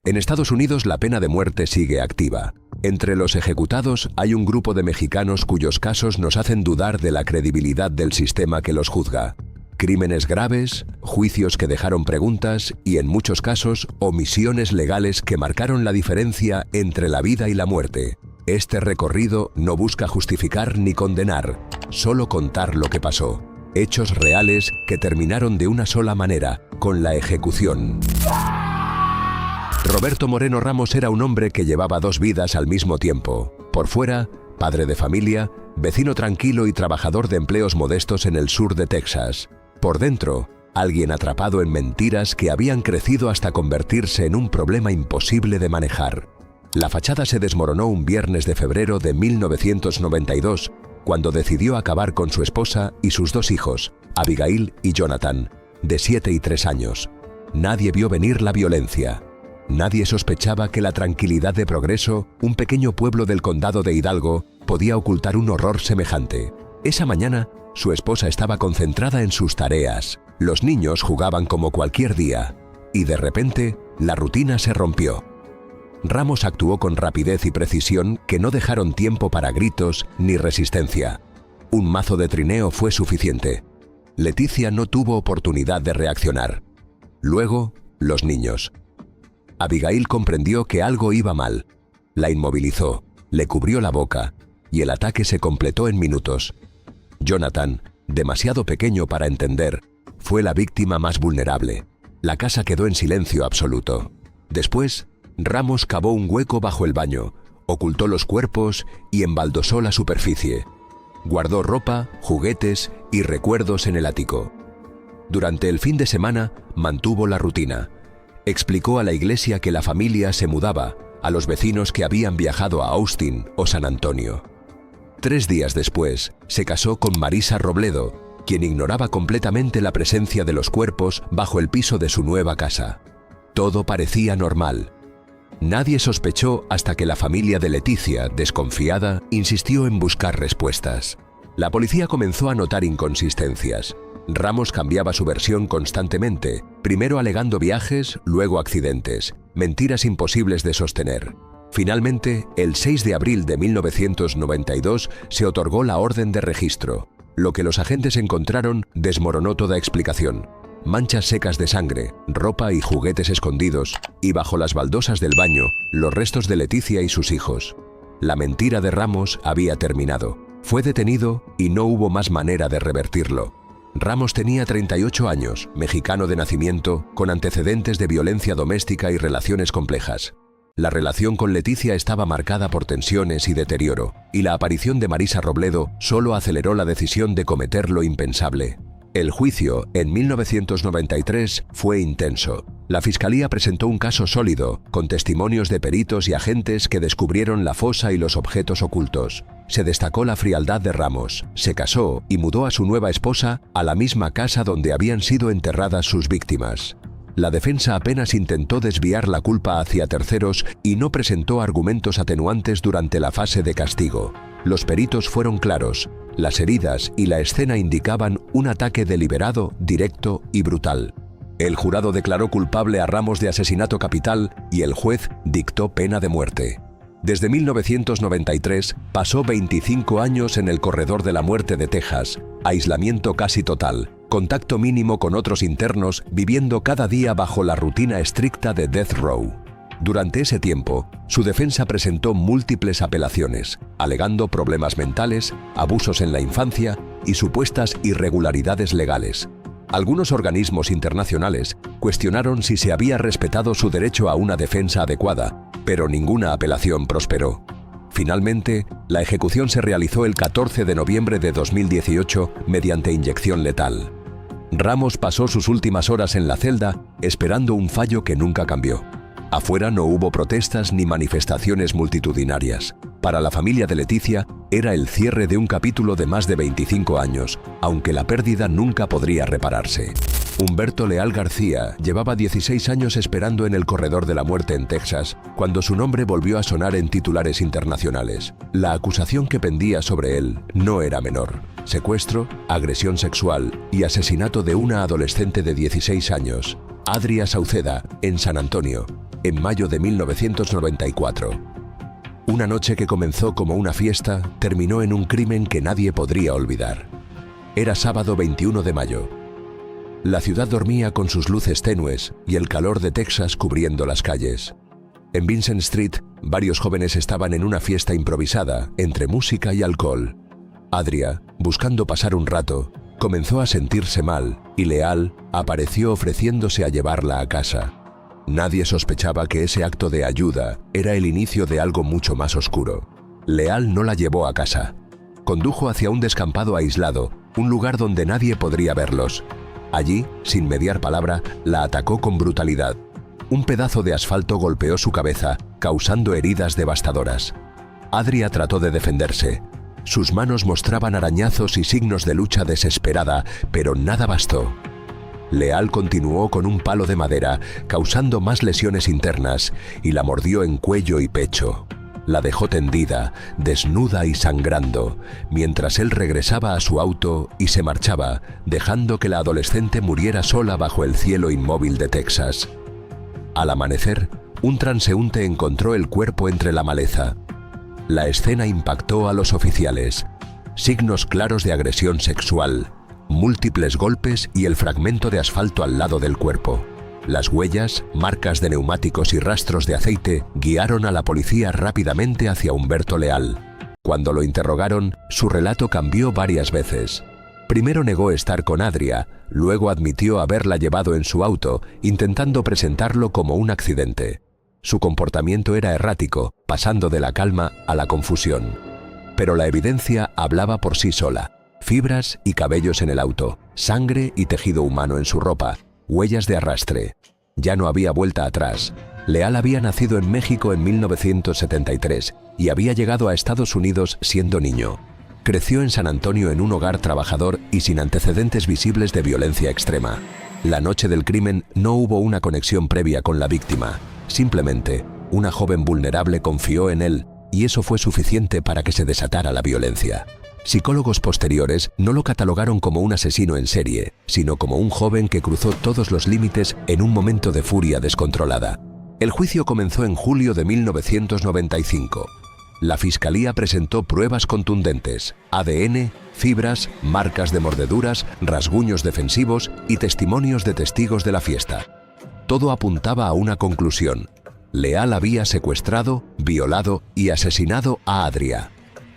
En Estados Unidos la pena de muerte sigue activa. Entre los ejecutados hay un grupo de mexicanos cuyos casos nos hacen dudar de la credibilidad del sistema que los juzga. Crímenes graves, juicios que dejaron preguntas y, en muchos casos, omisiones legales que marcaron la diferencia entre la vida y la muerte. Este recorrido no busca justificar ni condenar, solo contar lo que pasó. Hechos reales que terminaron de una sola manera, con la ejecución. Roberto Moreno Ramos era un hombre que llevaba dos vidas al mismo tiempo. Por fuera, padre de familia, vecino tranquilo y trabajador de empleos modestos en el sur de Texas. Por dentro, alguien atrapado en mentiras que habían crecido hasta convertirse en un problema imposible de manejar. La fachada se desmoronó un viernes de febrero de 1992, cuando decidió acabar con su esposa y sus dos hijos, Abigail y Jonathan, de 7 y 3 años. Nadie vio venir la violencia. Nadie sospechaba que la tranquilidad de Progreso, un pequeño pueblo del condado de Hidalgo, podía ocultar un horror semejante. Esa mañana, su esposa estaba concentrada en sus tareas. Los niños jugaban como cualquier día. Y de repente, la rutina se rompió. Ramos actuó con rapidez y precisión que no dejaron tiempo para gritos ni resistencia. Un mazo de trineo fue suficiente. Leticia no tuvo oportunidad de reaccionar. Luego, los niños. Abigail comprendió que algo iba mal. La inmovilizó, le cubrió la boca, y el ataque se completó en minutos. Jonathan, demasiado pequeño para entender, fue la víctima más vulnerable. La casa quedó en silencio absoluto. Después, Ramos cavó un hueco bajo el baño, ocultó los cuerpos y embaldosó la superficie. Guardó ropa, juguetes y recuerdos en el ático. Durante el fin de semana, mantuvo la rutina. Explicó a la iglesia que la familia se mudaba, a los vecinos que habían viajado a Austin o San Antonio. 3 días después, se casó con Marisa Robledo, quien ignoraba completamente la presencia de los cuerpos bajo el piso de su nueva casa. Todo parecía normal. Nadie sospechó hasta que la familia de Leticia, desconfiada, insistió en buscar respuestas. La policía comenzó a notar inconsistencias. Ramos cambiaba su versión constantemente, primero alegando viajes, luego accidentes, mentiras imposibles de sostener. Finalmente, el 6 de abril de 1992 se otorgó la orden de registro. Lo que los agentes encontraron desmoronó toda explicación. Manchas secas de sangre, ropa y juguetes escondidos, y bajo las baldosas del baño, los restos de Leticia y sus hijos. La mentira de Ramos había terminado. Fue detenido y no hubo más manera de revertirlo. Ramos tenía 38 años, mexicano de nacimiento, con antecedentes de violencia doméstica y relaciones complejas. La relación con Leticia estaba marcada por tensiones y deterioro, y la aparición de Marisa Robledo solo aceleró la decisión de cometer lo impensable. El juicio, en 1993, fue intenso. La fiscalía presentó un caso sólido, con testimonios de peritos y agentes que descubrieron la fosa y los objetos ocultos. Se destacó la frialdad de Ramos, se casó y mudó a su nueva esposa a la misma casa donde habían sido enterradas sus víctimas. La defensa apenas intentó desviar la culpa hacia terceros y no presentó argumentos atenuantes durante la fase de castigo. Los peritos fueron claros. Las heridas y la escena indicaban un ataque deliberado, directo y brutal. El jurado declaró culpable a Ramos de asesinato capital y el juez dictó pena de muerte. Desde 1993 pasó 25 años en el corredor de la muerte de Texas, aislamiento casi total, contacto mínimo con otros internos, viviendo cada día bajo la rutina estricta de Death Row. Durante ese tiempo, su defensa presentó múltiples apelaciones, alegando problemas mentales, abusos en la infancia y supuestas irregularidades legales. Algunos organismos internacionales cuestionaron si se había respetado su derecho a una defensa adecuada, pero ninguna apelación prosperó. Finalmente, la ejecución se realizó el 14 de noviembre de 2018 mediante inyección letal. Ramos pasó sus últimas horas en la celda esperando un fallo que nunca cambió. Afuera no hubo protestas ni manifestaciones multitudinarias. Para la familia de Leticia, era el cierre de un capítulo de más de 25 años, aunque la pérdida nunca podría repararse. Humberto Leal García llevaba 16 años esperando en el corredor de la muerte en Texas, cuando su nombre volvió a sonar en titulares internacionales. La acusación que pendía sobre él no era menor: secuestro, agresión sexual y asesinato de una adolescente de 16 años. Adria Sauceda, en San Antonio, en mayo de 1994. Una noche que comenzó como una fiesta, terminó en un crimen que nadie podría olvidar. Era sábado 21 de mayo. La ciudad dormía con sus luces tenues y el calor de Texas cubriendo las calles. En Vincent Street, varios jóvenes estaban en una fiesta improvisada, entre música y alcohol. Adria, buscando pasar un rato, comenzó a sentirse mal y Leal apareció ofreciéndose a llevarla a casa. Nadie sospechaba que ese acto de ayuda era el inicio de algo mucho más oscuro. Leal no la llevó a casa. Condujo hacia un descampado aislado, un lugar donde nadie podría verlos. Allí, sin mediar palabra, la atacó con brutalidad. Un pedazo de asfalto golpeó su cabeza, causando heridas devastadoras. Adria trató de defenderse. Sus manos mostraban arañazos y signos de lucha desesperada, pero nada bastó. Leal continuó con un palo de madera, causando más lesiones internas, y la mordió en cuello y pecho. La dejó tendida, desnuda y sangrando, mientras él regresaba a su auto y se marchaba, dejando que la adolescente muriera sola bajo el cielo inmóvil de Texas. Al amanecer, un transeúnte encontró el cuerpo entre la maleza. La escena impactó a los oficiales. Signos claros de agresión sexual, múltiples golpes y el fragmento de asfalto al lado del cuerpo. Las huellas, marcas de neumáticos y rastros de aceite guiaron a la policía rápidamente hacia Humberto Leal. Cuando lo interrogaron, su relato cambió varias veces. Primero negó estar con Adria, luego admitió haberla llevado en su auto, intentando presentarlo como un accidente. Su comportamiento era errático, pasando de la calma a la confusión. Pero la evidencia hablaba por sí sola. Fibras y cabellos en el auto, sangre y tejido humano en su ropa, huellas de arrastre. Ya no había vuelta atrás. Leal había nacido en México en 1973 y había llegado a Estados Unidos siendo niño. Creció en San Antonio en un hogar trabajador y sin antecedentes visibles de violencia extrema. La noche del crimen no hubo una conexión previa con la víctima. Simplemente, una joven vulnerable confió en él y eso fue suficiente para que se desatara la violencia. Psicólogos posteriores no lo catalogaron como un asesino en serie, sino como un joven que cruzó todos los límites en un momento de furia descontrolada. El juicio comenzó en julio de 1995. La fiscalía presentó pruebas contundentes, ADN, fibras, marcas de mordeduras, rasguños defensivos y testimonios de testigos de la fiesta. Todo apuntaba a una conclusión. Leal había secuestrado, violado y asesinado a Adria.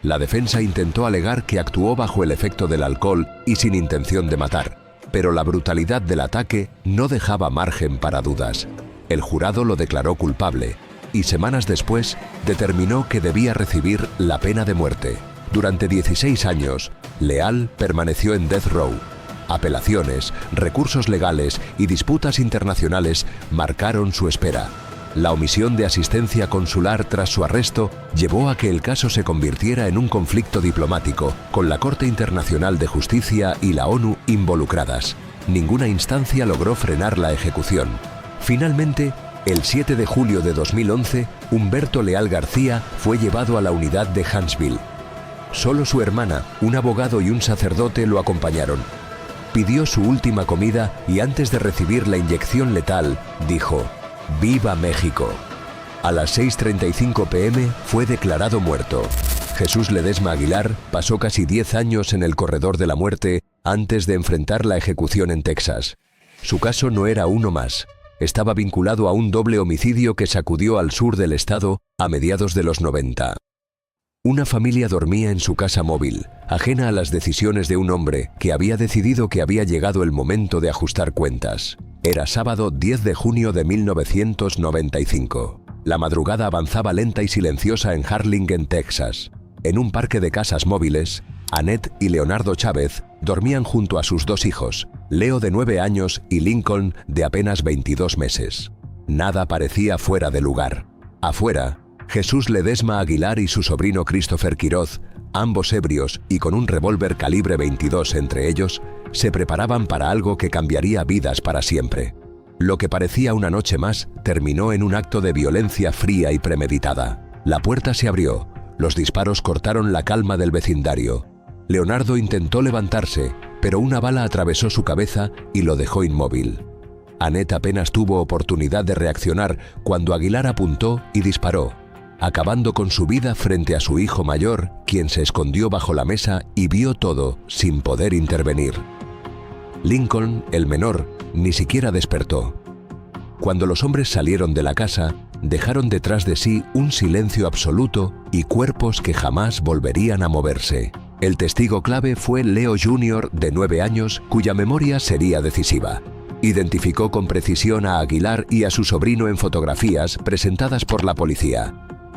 La defensa intentó alegar que actuó bajo el efecto del alcohol y sin intención de matar, pero la brutalidad del ataque no dejaba margen para dudas. El jurado lo declaró culpable y semanas después determinó que debía recibir la pena de muerte. Durante 16 años, Leal permaneció en death row. Apelaciones, recursos legales y disputas internacionales marcaron su espera. La omisión de asistencia consular tras su arresto llevó a que el caso se convirtiera en un conflicto diplomático, con la Corte Internacional de Justicia y la ONU involucradas. Ninguna instancia logró frenar la ejecución. Finalmente, el 7 de julio de 2011, Humberto Leal García fue llevado a la unidad de Huntsville. Solo su hermana, un abogado y un sacerdote lo acompañaron. Pidió su última comida y antes de recibir la inyección letal, dijo: ¡Viva México! A las 6:35 p.m. fue declarado muerto. Jesús Ledesma Aguilar pasó casi 10 años en el corredor de la muerte antes de enfrentar la ejecución en Texas. Su caso no era uno más. Estaba vinculado a un doble homicidio que sacudió al sur del estado a mediados de los 90. Una familia dormía en su casa móvil, ajena a las decisiones de un hombre que había decidido que había llegado el momento de ajustar cuentas. Era sábado 10 de junio de 1995. La madrugada avanzaba lenta y silenciosa en Harlingen, Texas. En un parque de casas móviles, Annette y Leonardo Chávez dormían junto a sus dos hijos, Leo de 9 años y Lincoln de apenas 22 meses. Nada parecía fuera de lugar. Afuera, Jesús Ledesma Aguilar y su sobrino Christopher Quiroz, ambos ebrios y con un revólver calibre 22 entre ellos, se preparaban para algo que cambiaría vidas para siempre. Lo que parecía una noche más terminó en un acto de violencia fría y premeditada. La puerta se abrió, los disparos cortaron la calma del vecindario. Leonardo intentó levantarse, pero una bala atravesó su cabeza y lo dejó inmóvil. Annette apenas tuvo oportunidad de reaccionar cuando Aguilar apuntó y disparó, acabando con su vida frente a su hijo mayor, quien se escondió bajo la mesa y vio todo sin poder intervenir. Lincoln, el menor, ni siquiera despertó. Cuando los hombres salieron de la casa, dejaron detrás de sí un silencio absoluto y cuerpos que jamás volverían a moverse. El testigo clave fue Leo Jr., de 9 años, cuya memoria sería decisiva. Identificó con precisión a Aguilar y a su sobrino en fotografías presentadas por la policía.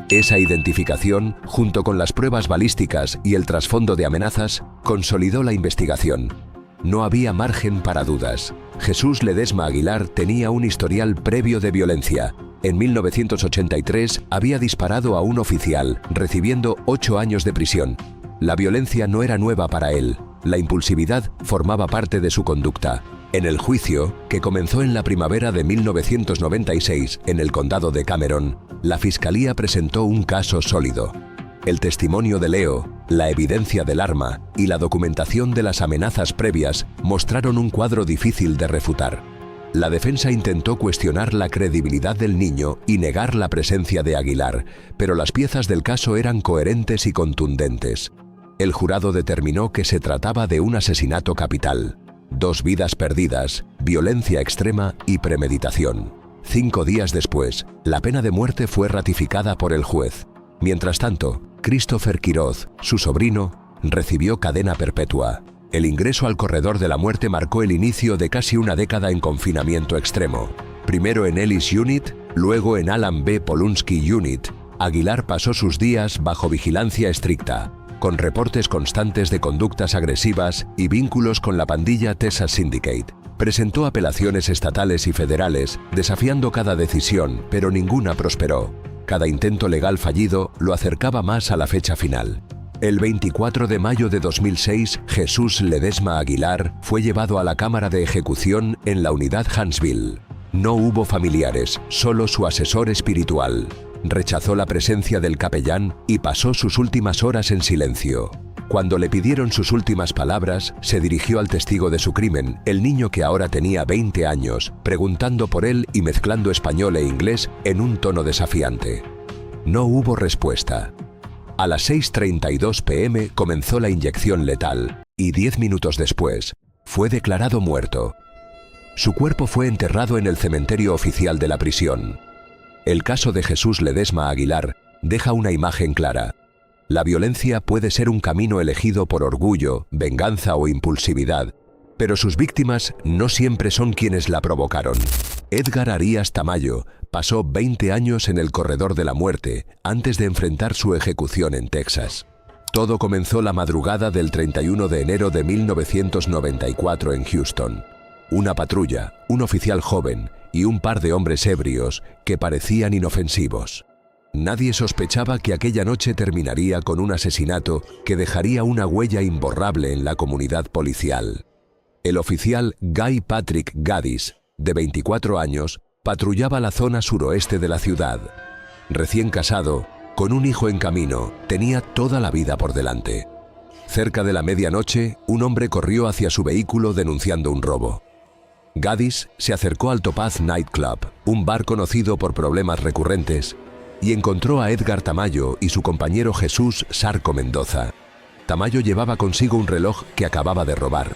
Esa identificación, junto con las pruebas balísticas y el trasfondo de amenazas, consolidó la investigación. No había margen para dudas. Jesús Ledesma Aguilar tenía un historial previo de violencia. En 1983 había disparado a un oficial, recibiendo 8 años de prisión. La violencia no era nueva para él. La impulsividad formaba parte de su conducta. En el juicio, que comenzó en la primavera de 1996 en el condado de Cameron, la fiscalía presentó un caso sólido. El testimonio de Leo, la evidencia del arma y la documentación de las amenazas previas mostraron un cuadro difícil de refutar. La defensa intentó cuestionar la credibilidad del niño y negar la presencia de Aguilar, pero las piezas del caso eran coherentes y contundentes. El jurado determinó que se trataba de un asesinato capital. 2 vidas perdidas, violencia extrema y premeditación. 5 días después, la pena de muerte fue ratificada por el juez. Mientras tanto, Christopher Quiroz, su sobrino, recibió cadena perpetua. El ingreso al corredor de la muerte marcó el inicio de casi una década en confinamiento extremo. Primero en Ellis Unit, luego en Alan B. Polunsky Unit, Aguilar pasó sus días bajo vigilancia estricta, con reportes constantes de conductas agresivas y vínculos con la pandilla Texas Syndicate. Presentó apelaciones estatales y federales, desafiando cada decisión, pero ninguna prosperó. Cada intento legal fallido lo acercaba más a la fecha final. El 24 de mayo de 2006, Jesús Ledesma Aguilar fue llevado a la cámara de ejecución en la unidad Huntsville. No hubo familiares, solo su asesor espiritual. Rechazó la presencia del capellán y pasó sus últimas horas en silencio. Cuando le pidieron sus últimas palabras, se dirigió al testigo de su crimen, el niño que ahora tenía 20 años, preguntando por él y mezclando español e inglés en un tono desafiante. No hubo respuesta. A las 6:32 p.m. comenzó la inyección letal y 10 minutos después fue declarado muerto. Su cuerpo fue enterrado en el cementerio oficial de la prisión. El caso de Jesús Ledesma Aguilar deja una imagen clara. La violencia puede ser un camino elegido por orgullo, venganza o impulsividad, pero sus víctimas no siempre son quienes la provocaron. Edgar Arias Tamayo pasó 20 años en el corredor de la muerte antes de enfrentar su ejecución en Texas. Todo comenzó la madrugada del 31 de enero de 1994 en Houston. Una patrulla, un oficial joven y un par de hombres ebrios que parecían inofensivos. Nadie sospechaba que aquella noche terminaría con un asesinato que dejaría una huella imborrable en la comunidad policial. El oficial Guy Patrick Gaddis, de 24 años, patrullaba la zona suroeste de la ciudad. Recién casado, con un hijo en camino, tenía toda la vida por delante. Cerca de la medianoche, un hombre corrió hacia su vehículo denunciando un robo. Gaddis se acercó al Topaz Nightclub, un bar conocido por problemas recurrentes, y encontró a Edgar Tamayo y su compañero Jesús Sarco Mendoza. Tamayo llevaba consigo un reloj que acababa de robar.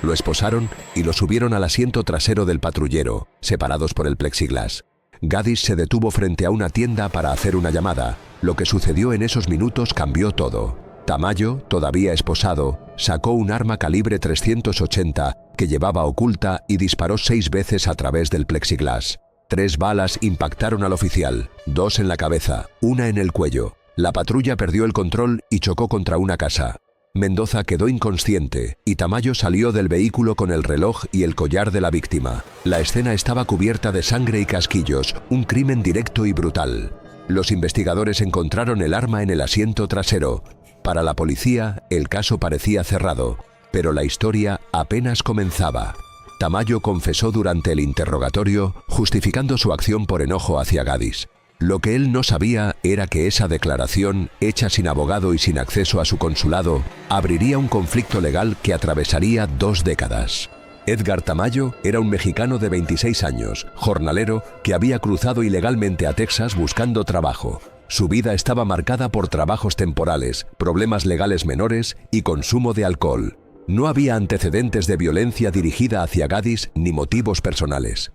Lo esposaron y lo subieron al asiento trasero del patrullero, separados por el plexiglas. Gaddis se detuvo frente a una tienda para hacer una llamada. Lo que sucedió en esos minutos cambió todo. Tamayo, todavía esposado, sacó un arma calibre .380 que llevaba oculta y disparó 6 veces a través del plexiglas. 3 balas impactaron al oficial, 2 en la cabeza, 1 en el cuello. La patrulla perdió el control y chocó contra una casa. Mendoza quedó inconsciente y Tamayo salió del vehículo con el reloj y el collar de la víctima. La escena estaba cubierta de sangre y casquillos, un crimen directo y brutal. Los investigadores encontraron el arma en el asiento trasero. Para la policía, el caso parecía cerrado, pero la historia apenas comenzaba. Tamayo confesó durante el interrogatorio, justificando su acción por enojo hacia Gaddis. Lo que él no sabía era que esa declaración, hecha sin abogado y sin acceso a su consulado, abriría un conflicto legal que atravesaría 2 décadas. Edgar Tamayo era un mexicano de 26 años, jornalero, que había cruzado ilegalmente a Texas buscando trabajo. Su vida estaba marcada por trabajos temporales, problemas legales menores y consumo de alcohol. No había antecedentes de violencia dirigida hacia Gaddis ni motivos personales.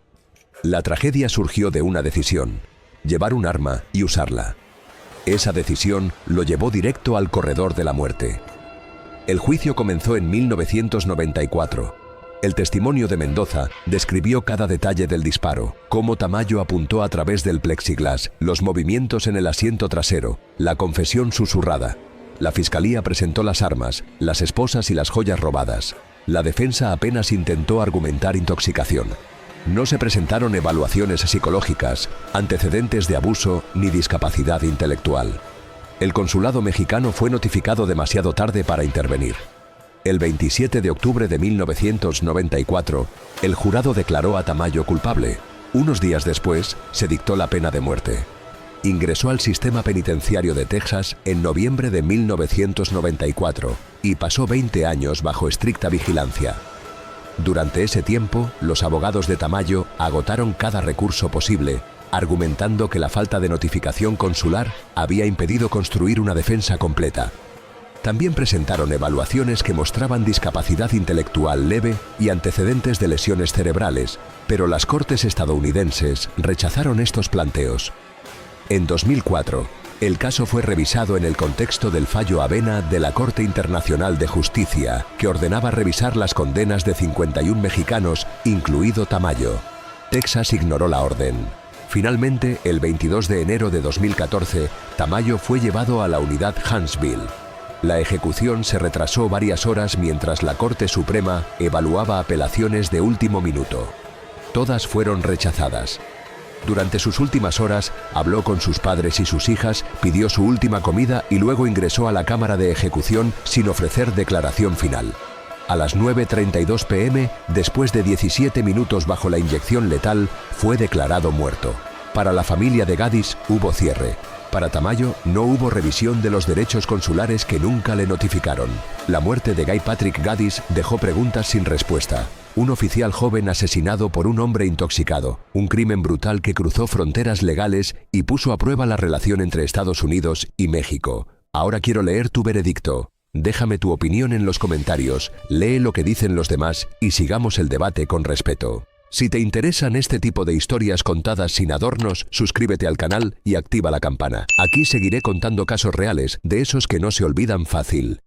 La tragedia surgió de una decisión: llevar un arma y usarla. Esa decisión lo llevó directo al corredor de la muerte. El juicio comenzó en 1994. El testimonio de Mendoza describió cada detalle del disparo, cómo Tamayo apuntó a través del plexiglas, los movimientos en el asiento trasero, la confesión susurrada. La fiscalía presentó las armas, las esposas y las joyas robadas. La defensa apenas intentó argumentar intoxicación. No se presentaron evaluaciones psicológicas, antecedentes de abuso ni discapacidad intelectual. El consulado mexicano fue notificado demasiado tarde para intervenir. El 27 de octubre de 1994, el jurado declaró a Tamayo culpable. Unos días después, se dictó la pena de muerte. Ingresó al sistema penitenciario de Texas en noviembre de 1994 y pasó 20 años bajo estricta vigilancia. Durante ese tiempo, los abogados de Tamayo agotaron cada recurso posible, argumentando que la falta de notificación consular había impedido construir una defensa completa. También presentaron evaluaciones que mostraban discapacidad intelectual leve y antecedentes de lesiones cerebrales, pero las cortes estadounidenses rechazaron estos planteos. En 2004, el caso fue revisado en el contexto del fallo Avena de la Corte Internacional de Justicia, que ordenaba revisar las condenas de 51 mexicanos, incluido Tamayo. Texas ignoró la orden. Finalmente, el 22 de enero de 2014, Tamayo fue llevado a la unidad Huntsville. La ejecución se retrasó varias horas mientras la Corte Suprema evaluaba apelaciones de último minuto. Todas fueron rechazadas. Durante sus últimas horas, habló con sus padres y sus hijas, pidió su última comida y luego ingresó a la cámara de ejecución sin ofrecer declaración final. A las 9:32 p.m., después de 17 minutos bajo la inyección letal, fue declarado muerto. Para la familia de Gaddis hubo cierre. Para Tamayo no hubo revisión de los derechos consulares que nunca le notificaron. La muerte de Guy Patrick Gaddis dejó preguntas sin respuesta. Un oficial joven asesinado por un hombre intoxicado, un crimen brutal que cruzó fronteras legales y puso a prueba la relación entre Estados Unidos y México. Ahora quiero leer tu veredicto. Déjame tu opinión en los comentarios, lee lo que dicen los demás y sigamos el debate con respeto. Si te interesan este tipo de historias contadas sin adornos, suscríbete al canal y activa la campana. Aquí seguiré contando casos reales, de esos que no se olvidan fácil.